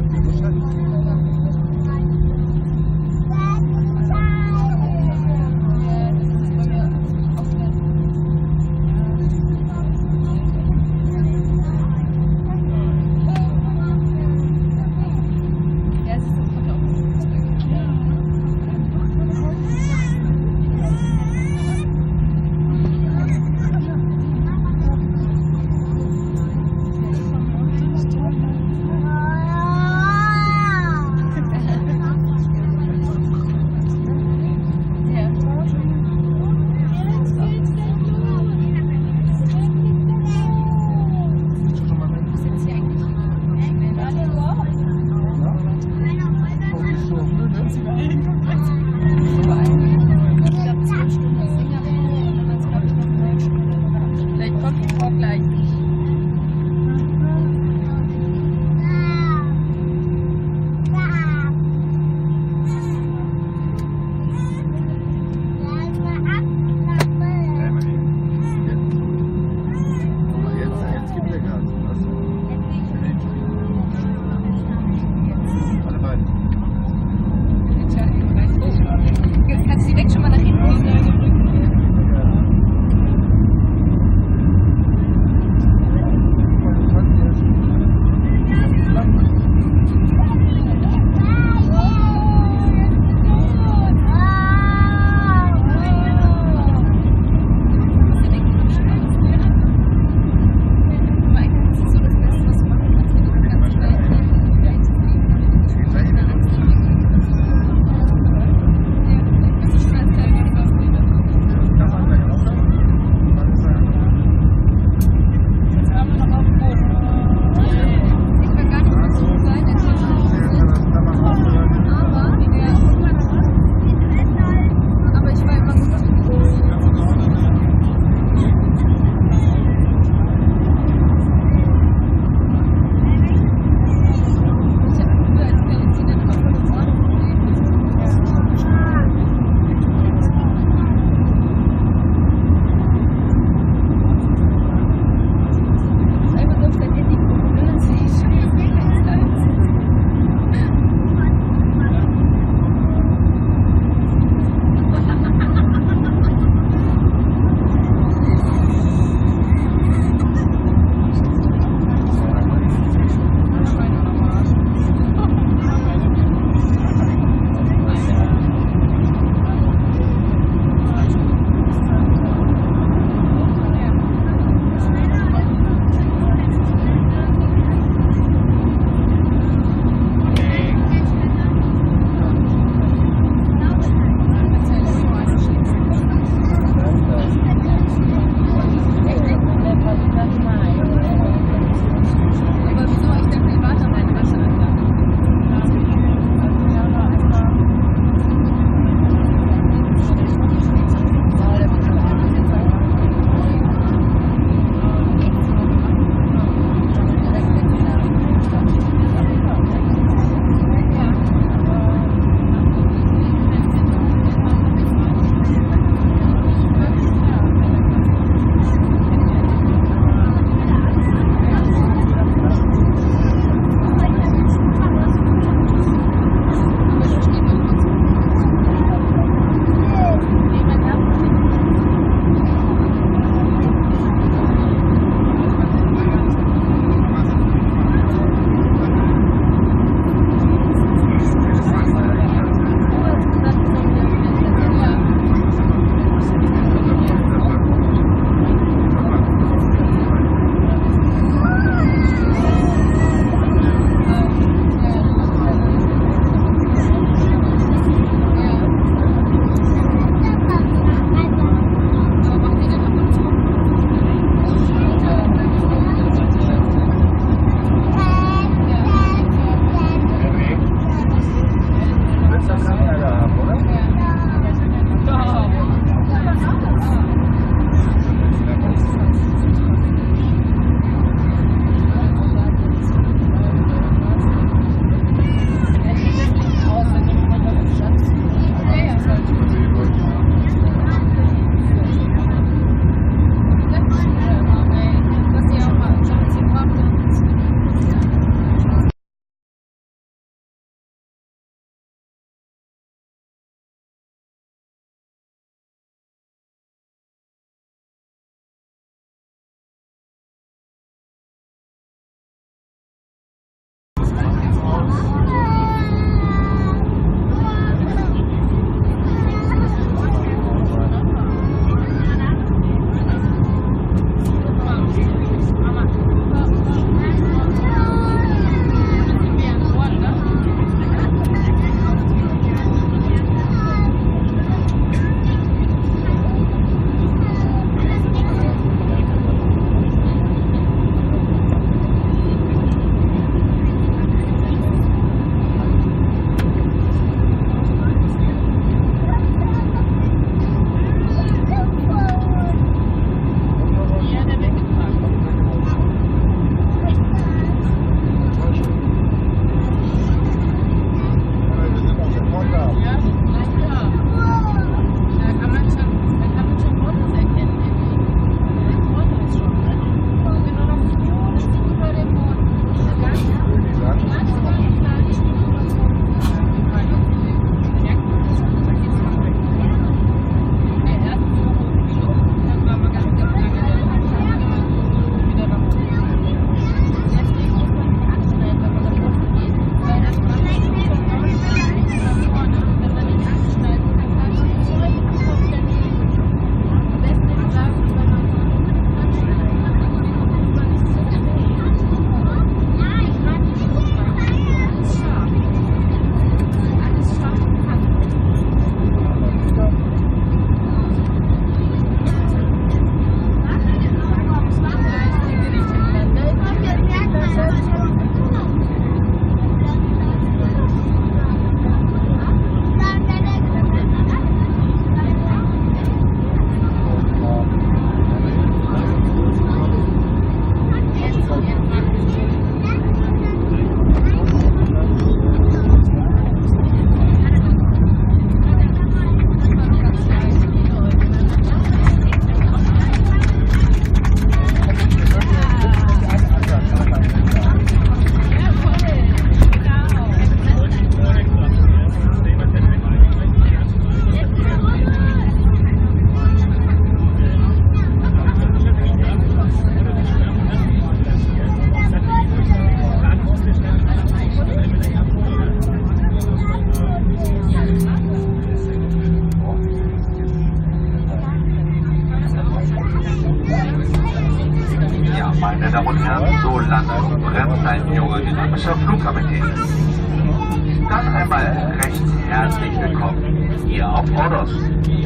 ganz wahrscheinlich. Schwäbischer Flugkapitän. Dann einmal recht herzlich willkommen hier auf Rhodos.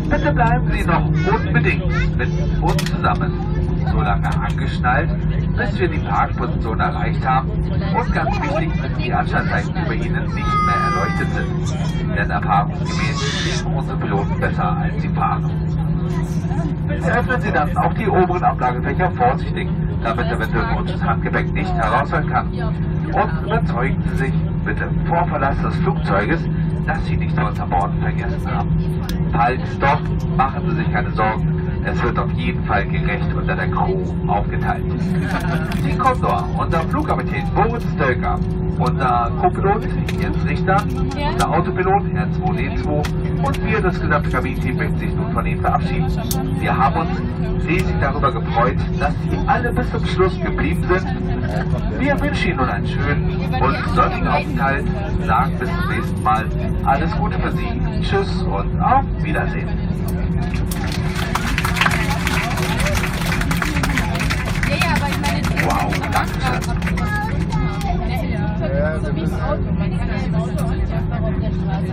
Bitte bleiben Sie noch unbedingt mit uns zusammen, so lange angeschnallt, bis wir die Parkposition erreicht haben und ganz wichtig, die Anschaltzeichen über Ihnen nicht mehr erleuchtet sind. Denn erfahrungsgemäß sehen unsere Piloten besser als sie fahren. Öffnen Sie dann auch die oberen Ablagefächer vorsichtig, damit eventuell unsches Handgepäck nicht herausfallen kann. Und überzeugen Sie sich bitte vor Verlass des Flugzeuges, dass Sie nichts von Bord vergessen haben. Falls doch, machen Sie sich keine Sorgen. Es wird auf jeden Fall gerecht unter der Crew aufgeteilt. Die Condor, unser Flugkapitän Boris Stölker, unser Co-Pilot Jens Richter, unser Autopilot R2D2 und wir, das gesamte Kabinenteam, möchten sich nun von Ihnen verabschieden. Wir haben uns riesig darüber gefreut, dass Sie alle bis zum Schluss geblieben sind. Wir wünschen Ihnen nun einen schönen und sonnigen Aufenthalt, sagen bis zum nächsten Mal alles Gute für Sie. Tschüss und auf Wiedersehen. Wow, danke schön. So wie das Auto. Man kann ja im Auto auch nicht einfach auf der Straße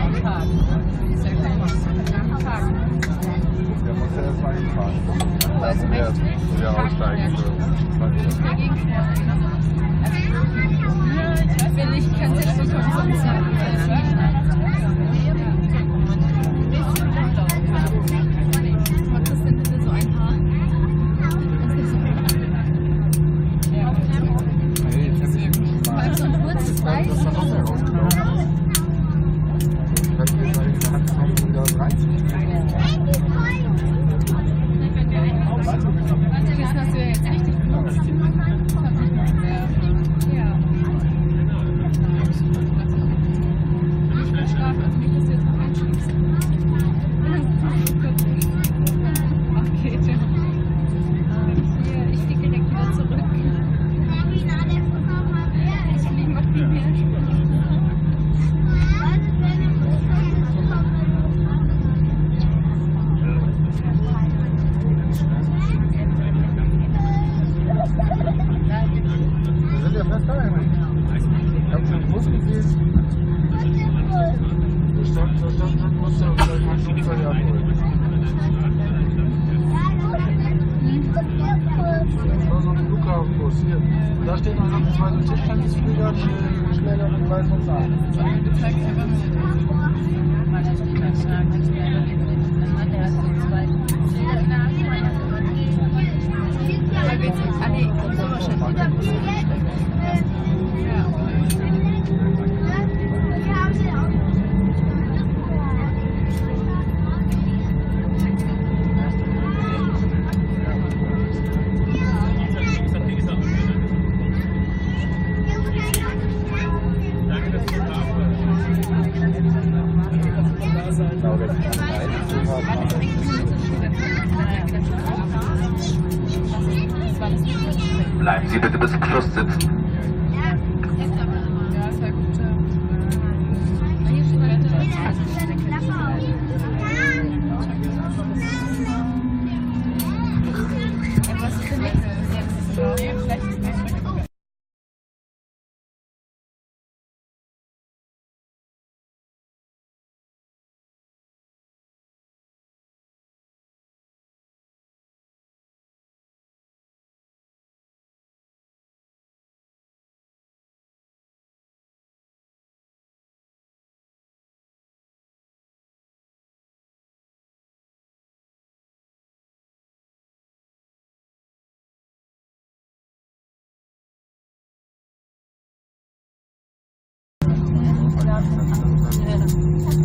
einparken. Das ist ja kein Parken. Der muss ja erst mal hinfahren. Da muss er wieder aussteigen. Dagegen wenn ich kann es jetzt nicht sagen. Macht das denn bitte so ein Haar? So ein kurzes Reis. Das hast du ja jetzt richtig gemacht. Ja. Nicht mehr schlafen, also nicht, dass du jetzt noch einschläfst. Okay, Jim. Hier, ich fliege direkt wieder zurück. Das Fliegen macht viel mehr Spaß. Wir sind ja fest daheim. Ich hab den Bus gesehen. Da stand ein Bus, der kann Flugzeug abholen. Das war so ein Flughafenbus hier. Und da steht noch so ein zweiter Tischtennisflieger, Schläger mit Weiß und Blau. Du zeigst einfach nur. Mal das ist ganz stark. Der hat so zwei. Aber geht's jetzt alle so wahrscheinlich. Bleiben Sie bitte bis zum Schluss sitzen. Ja, ist ja gut. Hier steht eine Klappe auf. Etwas für mich. Vielleicht ist es Ja.